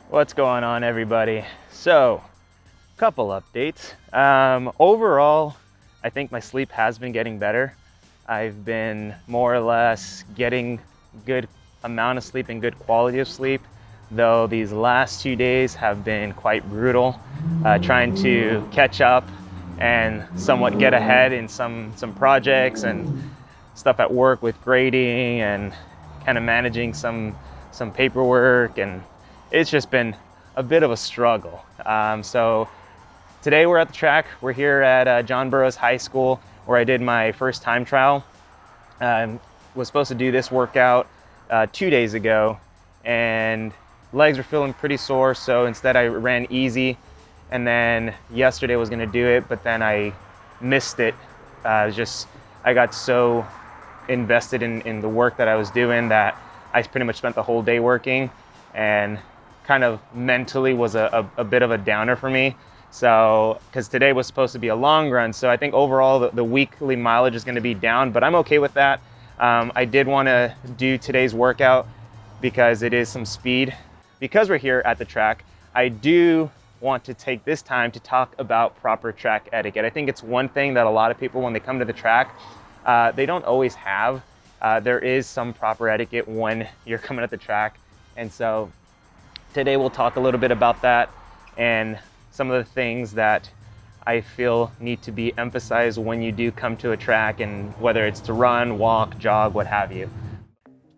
What's going on, everybody? So, couple updates. Overall, I think my sleep has been getting better. I've been more or less getting good amount of sleep and good quality of sleep, though these last 2 days have been quite brutal, trying to catch up and somewhat get ahead in some projects and stuff at work with grading and kind of managing some paperwork, and it's just been a bit of a struggle. So today we're at the track. We're here at John Burroughs High School, where I did my first time trial. Was supposed to do this workout 2 days ago, and legs were feeling pretty sore, so instead I ran easy. And then yesterday was gonna do it, but then I missed it. I got so invested in the work that I was doing that I pretty much spent the whole day working, and kind of mentally was a bit of a downer for me. So, because today was supposed to be a long run, so I think overall the weekly mileage is gonna be down, but I'm okay with that. I did wanna do today's workout because it is some speed. Because we're here at the track, I do want to take this time to talk about proper track etiquette. I think it's one thing that a lot of people, when they come to the track, they don't always have. There is some proper etiquette when you're coming at the track. And so today we'll talk a little bit about that and some of the things that I feel need to be emphasized when you do come to a track, and whether it's to run, walk, jog, what have you.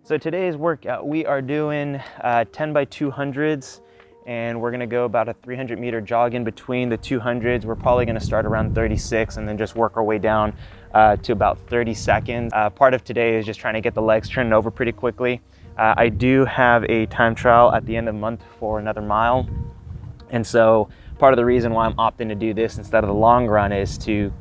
So today's workout, we are doing 10 by 200s, and we're gonna go about a 300-meter jog in between the 200s. We're probably gonna start around 36 and then just work our way down to about 30 seconds. Part of today is just trying to get the legs turning over pretty quickly. I do have a time trial at the end of the month for another mile. And so part of the reason why I'm opting to do this instead of the long run is to,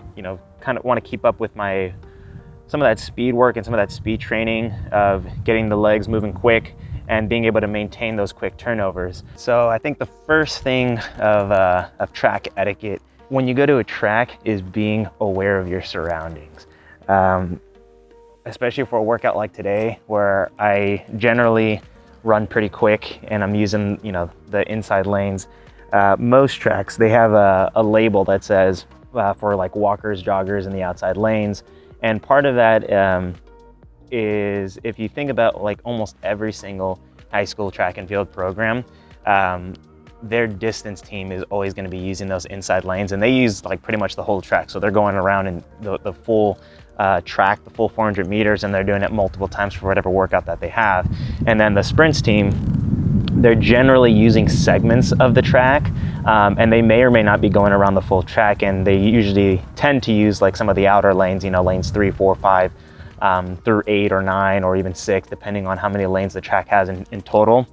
kind of want to keep up with some of that speed work and some of that speed training of getting the legs moving quick and being able to maintain those quick turnovers. So I think the first thing of track etiquette when you go to a track is being aware of your surroundings. Especially for a workout like today, where I generally run pretty quick and I'm using, the inside lanes. Most tracks, they have a label that says for like walkers, joggers, and the outside lanes. And part of that is, if you think about like almost every single high school track and field program, their distance team is always going to be using those inside lanes, and they use like pretty much the whole track. So they're going around in the full track, the full 400 meters, and they're doing it multiple times for whatever workout that they have. And then the sprints team, they're generally using segments of the track, and they may or may not be going around the full track, and they usually tend to use like some of the outer lanes, lanes 3, 4, 5, through 8 or 9 or even 6, depending on how many lanes the track has in total.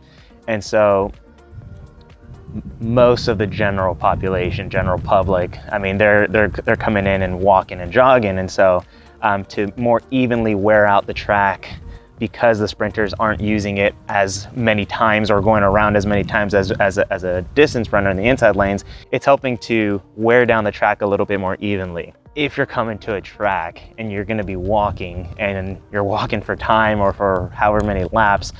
And so most of the general population, general public, I mean, they're coming in and walking and jogging. And so to more evenly wear out the track, because the sprinters aren't using it as many times or going around as many times as a distance runner in the inside lanes, it's helping to wear down the track a little bit more evenly. If you're coming to a track and you're going to be walking, and you're walking for time or for however many laps,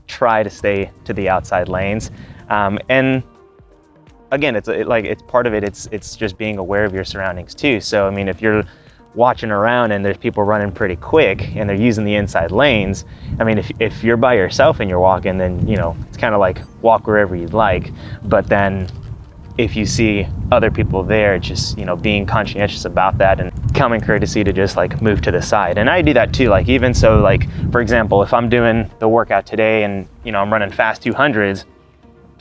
try to stay to the outside lanes. And again, it's part of it. It's just being aware of your surroundings too. So I mean, if you're watching around and there's people running pretty quick and they're using the inside lanes, I mean, if you're by yourself and you're walking, then it's kind of like walk wherever you'd like. But then if you see other people there, just being conscientious about that and common courtesy to just like move to the side. And I do that too. Like, even so, like for example, if I'm doing the workout today and I'm running fast 200s,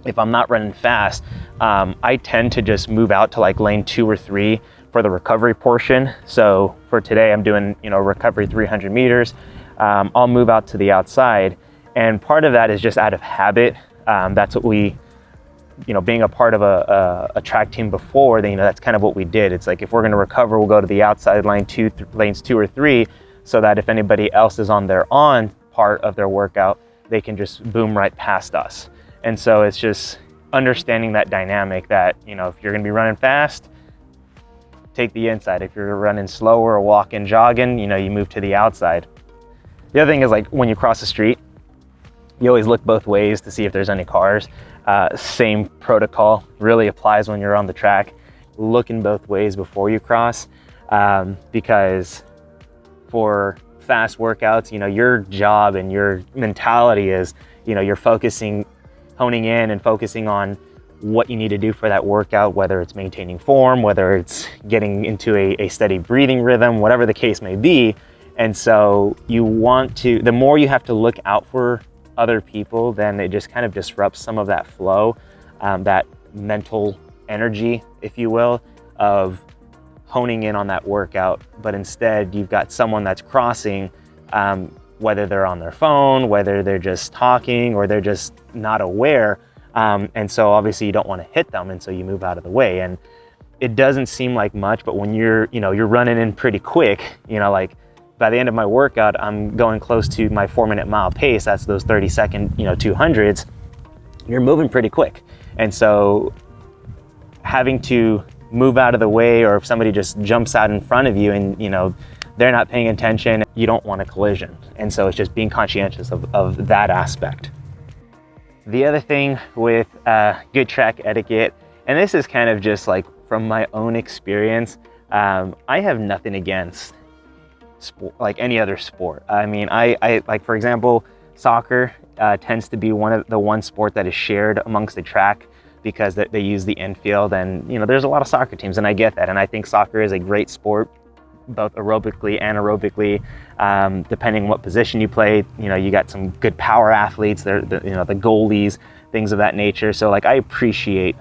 if I'm not running fast, I tend to just move out to like lane 2 or 3 for the recovery portion. So for today, I'm doing recovery 300 meters. I'll move out to the outside, and part of that is just out of habit. That's what we, being a part of a track team before, then that's kind of what we did. It's like, if we're going to recover, we'll go to the outside lanes 2 or 3, so that if anybody else is on their part of their workout, they can just boom right past us. And so it's just understanding that dynamic that, if you're going to be running fast, take the inside. If you're running slower or walking, jogging, you move to the outside. The other thing is, like, when you cross the street, You always look both ways to see if there's any cars. Same protocol really applies when you're on the track. Looking both ways before you cross, because for fast workouts, you know, your job and your mentality is, you know, you're honing in and focusing on what you need to do for that workout, whether it's maintaining form, whether it's getting into a steady breathing rhythm, whatever the case may be. And so the more you have to look out for other people, then it just kind of disrupts some of that flow, that mental energy, if you will, of honing in on that workout. But instead you've got someone that's crossing, whether they're on their phone, whether they're just talking, or they're just not aware. And so obviously you don't want to hit them, and so you move out of the way. And it doesn't seem like much, but when you're running in pretty quick, you know, like by the end of my workout, I'm going close to my 4-minute mile pace. That's those 30-second, 200s. You're moving pretty quick. And so having to move out of the way, or if somebody just jumps out in front of you and, you know, they're not paying attention, you don't want a collision. And so it's just being conscientious of that aspect. The other thing with good track etiquette, and this is kind of just like from my own experience, I have nothing against sport, like any other sport. I mean, I like, for example, soccer tends to be one sport that is shared amongst the track, because they use the infield, and you know, there's a lot of soccer teams, and I get that, and I think soccer is a great sport, both aerobically and aerobically, depending what position you play. You know, you got some good power athletes, the goalies, things of that nature. So like, I appreciate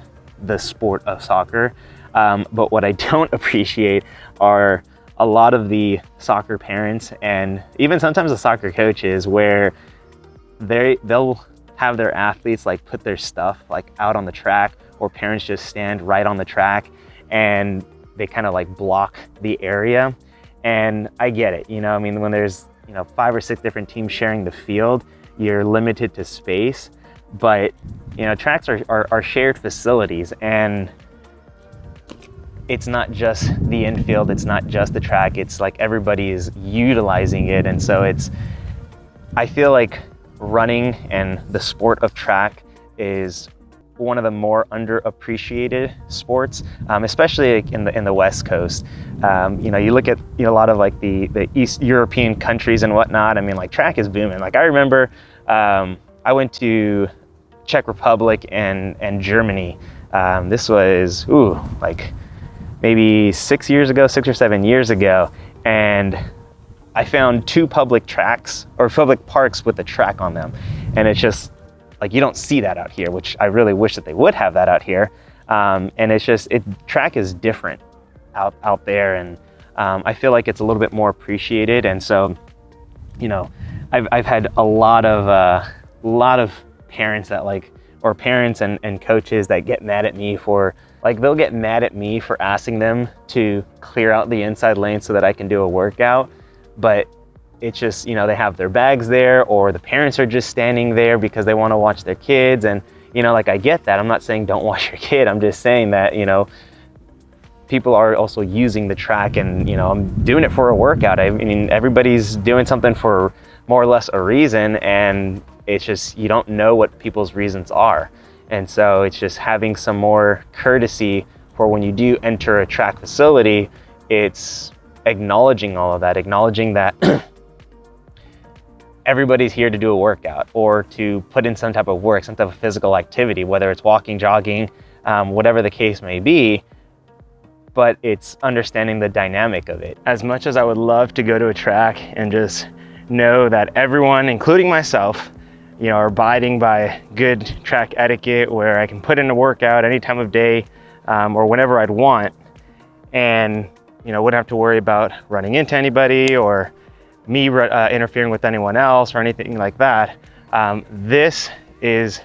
the sport of soccer, but what I don't appreciate are a lot of the soccer parents, and even sometimes the soccer coaches, where they'll have their athletes like put their stuff like out on the track, or parents just stand right on the track and they kind of like block the area. And I get it, you know, I mean, when there's, 5 or 6 different teams sharing the field, you're limited to space. But, tracks are shared facilities, and it's not just the infield, it's not just the track, it's like everybody is utilizing it. And so I feel like running and the sport of track is one of the more underappreciated sports, especially in the West Coast. You look at a lot of like the East European countries and whatnot. I mean, like, track is booming. Like, I remember I went to Czech Republic and Germany. This was like maybe 6 or 7 years ago, and I found 2 public tracks, or public parks with a track on them. And it's just like, you don't see that out here, which I really wish that they would have that out here. And it's just, track is different out there. And I feel like it's a little bit more appreciated. And so, I've had a lot of parents that parents and coaches that get mad at me for, they'll get mad at me for asking them to clear out the inside lane so that I can do a workout. But it's just, they have their bags there, or the parents are just standing there because they want to watch their kids. And, I get that. I'm not saying don't watch your kid. I'm just saying that, people are also using the track, and, I'm doing it for a workout. I mean, everybody's doing something for more or less a reason, and it's just, you don't know what people's reasons are. And so it's just having some more courtesy for when you do enter a track facility. It's acknowledging all of that, acknowledging that everybody's here to do a workout, or to put in some type of work, some type of physical activity, whether it's walking, jogging, whatever the case may be. But it's understanding the dynamic of it. As much as I would love to go to a track and just know that everyone, including myself, are abiding by good track etiquette, where I can put in a workout any time of day, or whenever I'd want, and wouldn't have to worry about running into anybody, or me interfering with anyone else, or anything like that. This is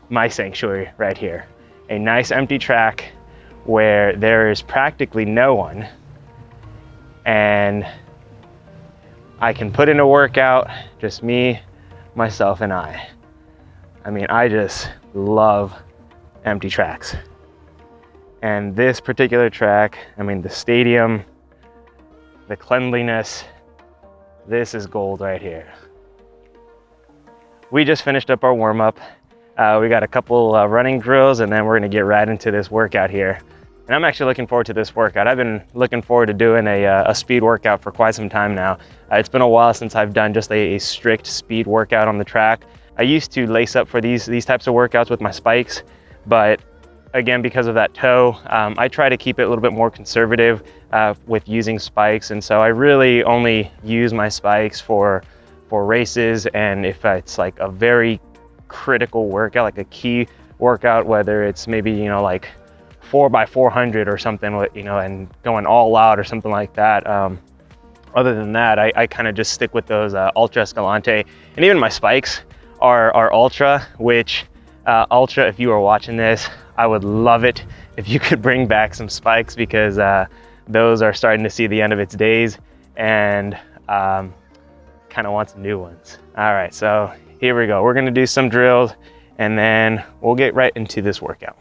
my sanctuary right here. A nice empty track where there is practically no one, and I can put in a workout, just me, myself, and I. I mean, I just love empty tracks. And this particular track, I mean, the stadium, the cleanliness, this is gold right here. we just finished up our warm-up. We got a couple running drills, and then we're gonna get right into this workout here. And I'm actually looking forward to this workout. I've been looking forward to doing a speed workout for quite some time now. It's been a while since I've done just a strict speed workout on the track. I used to lace up for these types of workouts with my spikes, but again, because of that toe, I try to keep it a little bit more conservative with using spikes. And so I really only use my spikes for races, and if it's like a very critical workout, like a key workout, whether it's maybe, you know, like 4x400 or something, you know, and going all out or something like that. Other than that, I kind of just stick with those Ultra Escalante, and even my spikes are Ultra, which Ultra, if you are watching this, I would love it if you could bring back some spikes, because those are starting to see the end of its days, and kind of want some new ones. All right, so here we go. We're gonna do some drills, and then we'll get right into this workout.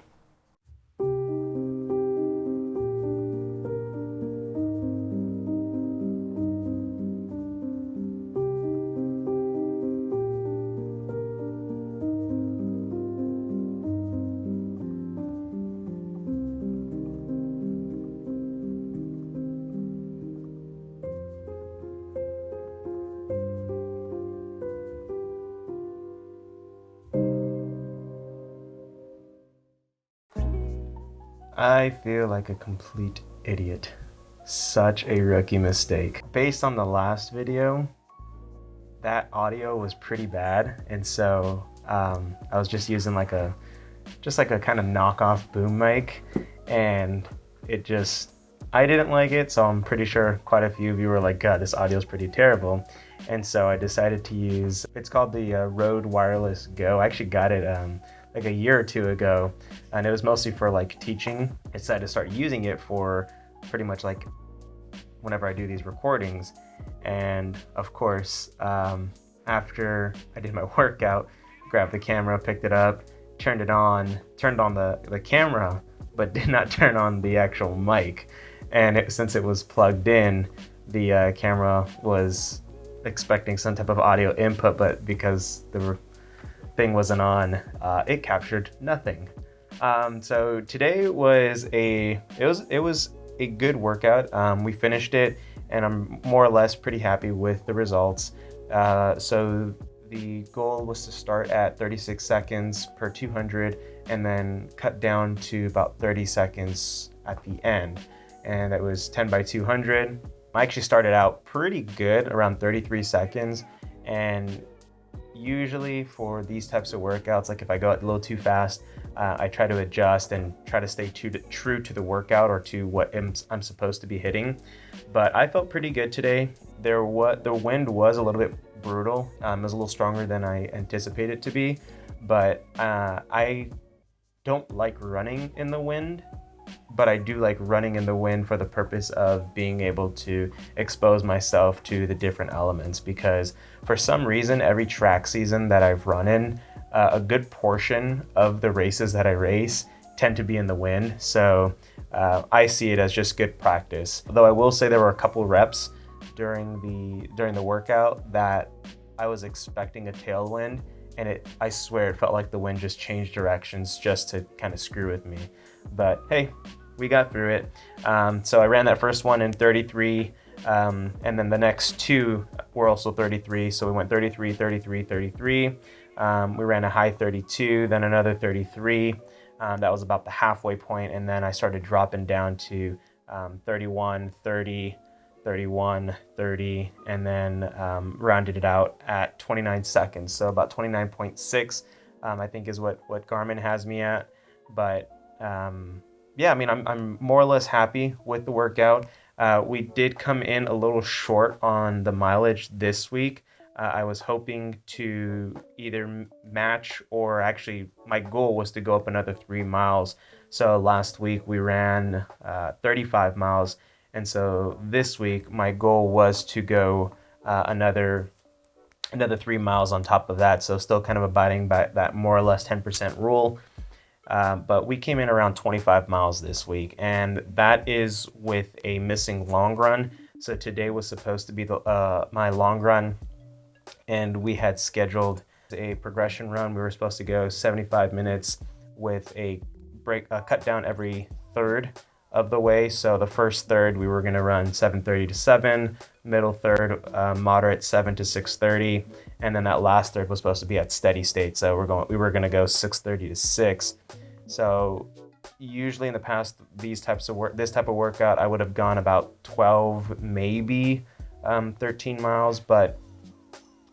I feel like a complete idiot. Such a rookie mistake. Based on the last video, that audio was pretty bad, and so I was just using like a kind of knockoff boom mic, and I didn't like it, so I'm pretty sure quite a few of you were like, God, this audio is pretty terrible. And so I decided to use, it's called the Rode Wireless Go. I actually got it like a year or two ago, and it was mostly for like teaching. I decided to start using it for pretty much like whenever I do these recordings. And of course, after I did my workout, grabbed the camera, picked it up, turned on the camera, but did not turn on the actual mic. And since it was plugged in, the camera was expecting some type of audio input, but because the thing wasn't on, it captured nothing. So today was a good workout. We finished it, and I'm more or less pretty happy with the results. So the goal was to start at 36 seconds per 200 and then cut down to about 30 seconds at the end. And that was 10 by 200. I actually started out pretty good, around 33 seconds. And usually for these types of workouts, like if I go a little too fast, I try to adjust and try to stay true to the workout or to what I'm supposed to be hitting. But I felt pretty good today. The wind was a little bit brutal. It was a little stronger than I anticipated it to be. But I don't like running in the wind, but I do like running in the wind for the purpose of being able to expose myself to the different elements, because for some reason, every track season that I've run in, a good portion of the races that I race tend to be in the wind. So I see it as just good practice. Although I will say there were a couple reps during the workout that I was expecting a tailwind, and I swear it felt like the wind just changed directions just to kind of screw with me. But hey, we got through it. So I ran that first one in 33, and then the next two were also 33. So we went 33, 33, 33. We ran a high 32, then another 33. That was about the halfway point, and then I started dropping down to 31, 30, 31, 30, and then rounded it out at 29 seconds. So about 29.6, I think is what Garmin has me at. But yeah, I mean, I'm more or less happy with the workout. We did come in a little short on the mileage this week. I was hoping to either match, or actually my goal was to go up another 3 miles. So last week we ran 35 miles. And so this week my goal was to go another 3 miles on top of that. So still kind of abiding by that more or less 10% rule. But we came in around 25 miles this week, and that is with a missing long run. So today was supposed to be my long run, and we had scheduled A progression run. We were supposed to go 75 minutes with a cut down every third of the way. So the first third we were going to run 7:30 to 7, middle third moderate 7 to 6:30, and then that last third was supposed to be at steady state. So we were going to go 6:30 to 6. So usually in the past, this type of workout, I would have gone about 12, maybe 13 miles, but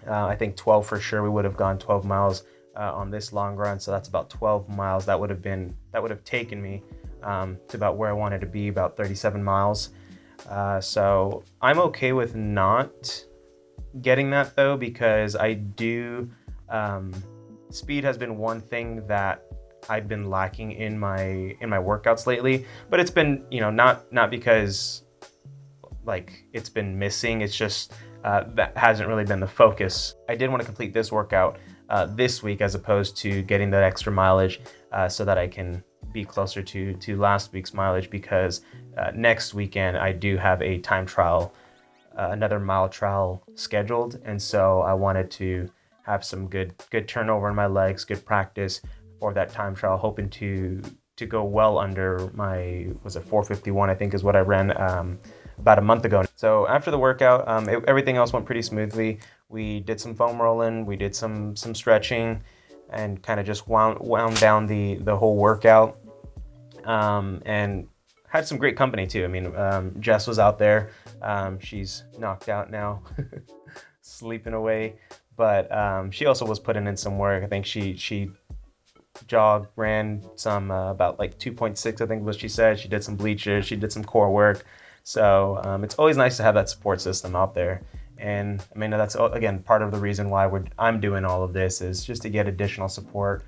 I think 12 for sure. We would have gone 12 miles on this long run. So that's about 12 miles. That would have taken me to about where I wanted to be, about 37 miles. So I'm okay with not getting that though, because I do, speed has been one thing that I've been lacking in my workouts lately, but it's been, not because like it's been missing. It's just that hasn't really been the focus. I did want to complete this workout this week as opposed to getting that extra mileage so that I can be closer to last week's mileage, because next weekend I do have a time trial, another mile trial scheduled, and so I wanted to have some good turnover in my legs, good practice for that time trial, hoping to go well under my, was it 4:51 I think is what I ran about a month ago. So after the workout, everything else went pretty smoothly. We did some foam rolling, we did some stretching, and kind of just wound down the whole workout, and had some great company too. I mean, Jess was out there. She's knocked out now, sleeping away, but she also was putting in some work. I think she jogged, ran some about like 2.6, I think was she said. She did some bleachers, she did some core work. So it's always nice to have that support system out there. And I mean, that's again part of the reason why I'm doing all of this, is just to get additional support.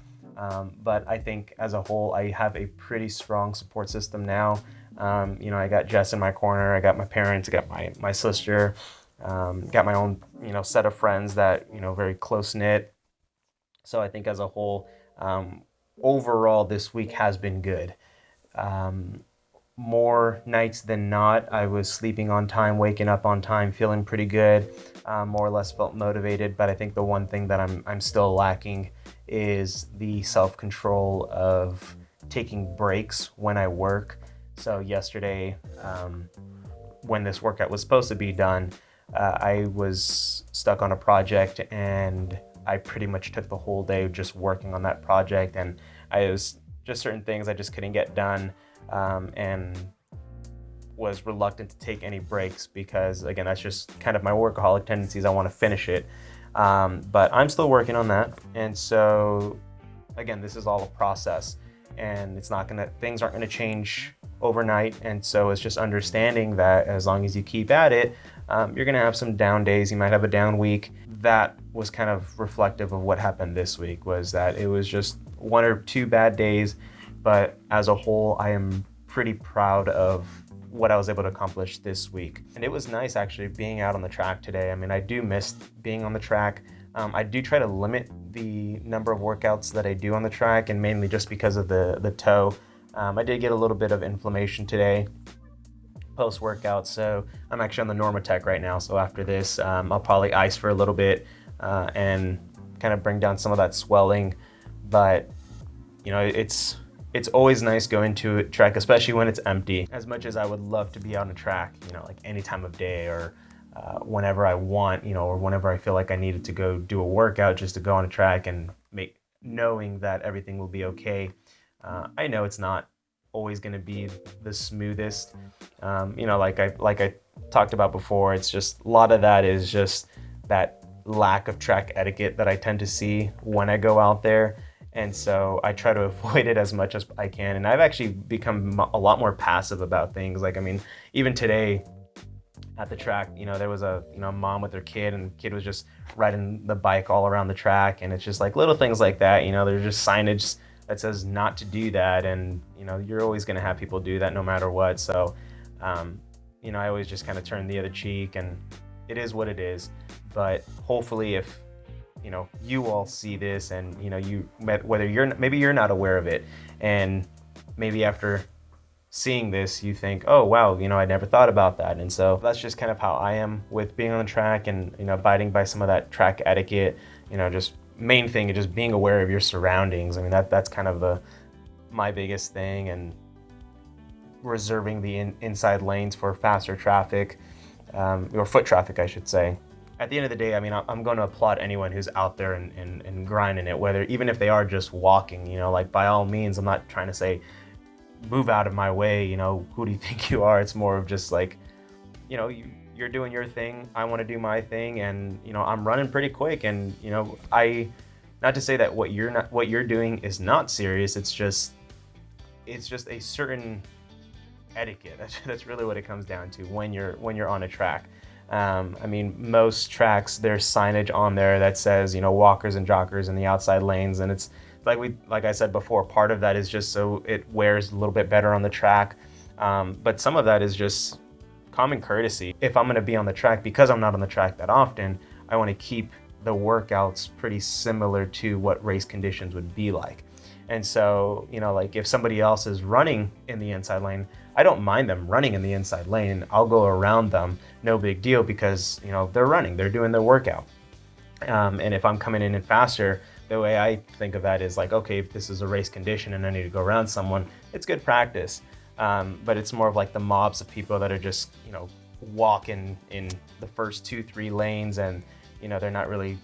But I think as a whole, I have a pretty strong support system now. I got Jess in my corner, I got my parents, I got my sister, got my own set of friends that very close knit. So I think as a whole, overall this week has been good. More nights than not, I was sleeping on time, waking up on time, feeling pretty good, more or less felt motivated. But I think the one thing that I'm still lacking is the self-control of taking breaks when I work. So yesterday, when this workout was supposed to be done, I was stuck on a project, and I pretty much took the whole day just working on that project, and I was just certain things I just couldn't get done. And was reluctant to take any breaks because, again, that's just kind of my workaholic tendencies. I want to finish it, but I'm still working on that. And so, again, this is all a process, and things aren't gonna change overnight. And so it's just understanding that as long as you keep at it, you're gonna have some down days. You might have a down week. That was kind of reflective of what happened this week. Was that it was just 1 or 2 bad days. But as a whole, I am pretty proud of what I was able to accomplish this week. And it was nice actually being out on the track today. I mean, I do miss being on the track. I do try to limit the number of workouts that I do on the track, and mainly just because of the toe. I did get a little bit of inflammation today post-workout, so I'm actually on the Normatec right now. So after this, I'll probably ice for a little bit and kind of bring down some of that swelling. But it's always nice going to a track, especially when it's empty. As much as I would love to be on a track, like any time of day, or whenever I want, or whenever I feel like I needed to go do a workout, just to go on a track and knowing that everything will be okay. I know it's not always going to be the smoothest. Like I talked about before, it's just a lot of that is just that lack of track etiquette that I tend to see when I go out there. And so I try to avoid it as much as I can. And I've actually become a lot more passive about things. Like, I mean, even today at the track, there was a mom with her kid, and the kid was just riding the bike all around the track. And it's just like little things like that. There's just signage that says not to do that. And, you're always going to have people do that no matter what. So, I always just kind of turn the other cheek, and it is what it is. But hopefully if you all see this, and whether maybe you're not aware of it, and maybe after seeing this you think, oh wow, I never thought about that. And so that's just kind of how I am with being on the track, and abiding by some of that track etiquette, just main thing is just being aware of your surroundings. I mean, that's kind of my biggest thing, and reserving the inside lanes for faster traffic, or foot traffic, I should say. At the end of the day, I mean, I'm going to applaud anyone who's out there and grinding it, whether even if they are just walking, you know, like by all means. I'm not trying to say move out of my way, you know, who do you think you are? It's more of just like, you know, you're doing your thing, I want to do my thing, and you know, I'm running pretty quick, and you know, not to say that what you're doing is not serious. It's just a certain etiquette. That's really what it comes down to when you're on a track. I mean, most tracks, there's signage on there that says, you know, walkers and joggers in the outside lanes, and it's like I said before, part of that is just so it wears a little bit better on the track, but some of that is just common courtesy. If I'm going to be on the track, because I'm not on the track that often, I want to keep the workouts pretty similar to what race conditions would be like. And so, you know, like if somebody else is running in the inside lane, I don't mind them running in the inside lane. I'll go around them, no big deal, because, you know, they're running, they're doing their workout. And if I'm coming in faster, the way I think of that is like, okay, if this is a race condition and I need to go around someone, it's good practice. But it's more of like the mobs of people that are just, you know, walking in the first 2-3 lanes, and, you know, they're not really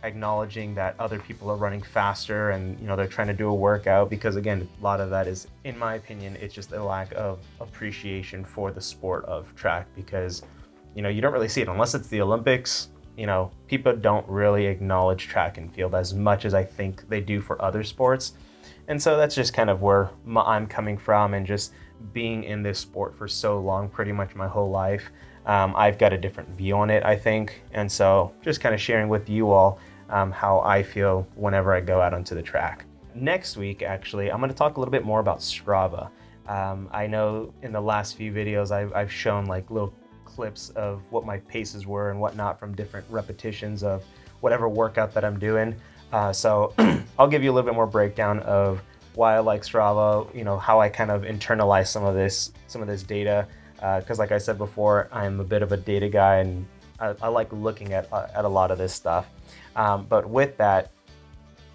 acknowledging that other people are running faster, and, you know, they're trying to do a workout, because again, a lot of that is, in my opinion, it's just a lack of appreciation for the sport of track, because, you know, you don't really see it unless it's the Olympics. You know, people don't really acknowledge track and field as much as I think they do for other sports. And so that's just kind of where I'm coming from, and just being in this sport for so long, pretty much my whole life. I've got a different view on it, I think. And so just kind of sharing with you all how I feel whenever I go out onto the track. Next week, actually, I'm going to talk a little bit more about Strava. I know in the last few videos, I've shown like little clips of what my paces were and whatnot from different repetitions of whatever workout that I'm doing. So I'll give you a little bit more breakdown of why I like Strava, you know, how I kind of internalize some of this data. Because like I said before, I'm a bit of a data guy, and I like looking at a lot of this stuff. But with that,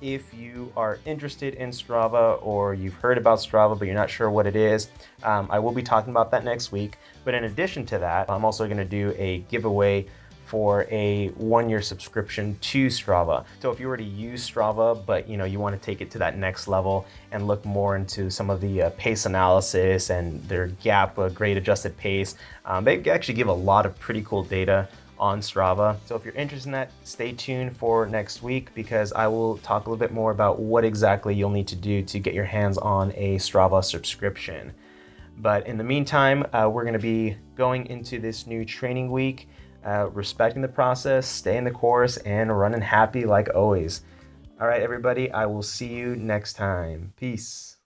if you are interested in Strava, or you've heard about Strava but you're not sure what it is, I will be talking about that next week. But in addition to that, I'm also going to do a giveaway for a 1-year subscription to Strava. So if you already use Strava, but you know, you want to take it to that next level and look more into some of the pace analysis and their gap, grade adjusted pace, they actually give a lot of pretty cool data on Strava. So if you're interested in that, stay tuned for next week, because I will talk a little bit more about what exactly you'll need to do to get your hands on a Strava subscription. But in the meantime, we're going to be going into this new training week, respecting the process, staying the course, and running happy like always. All right, everybody, I will see you next time. Peace.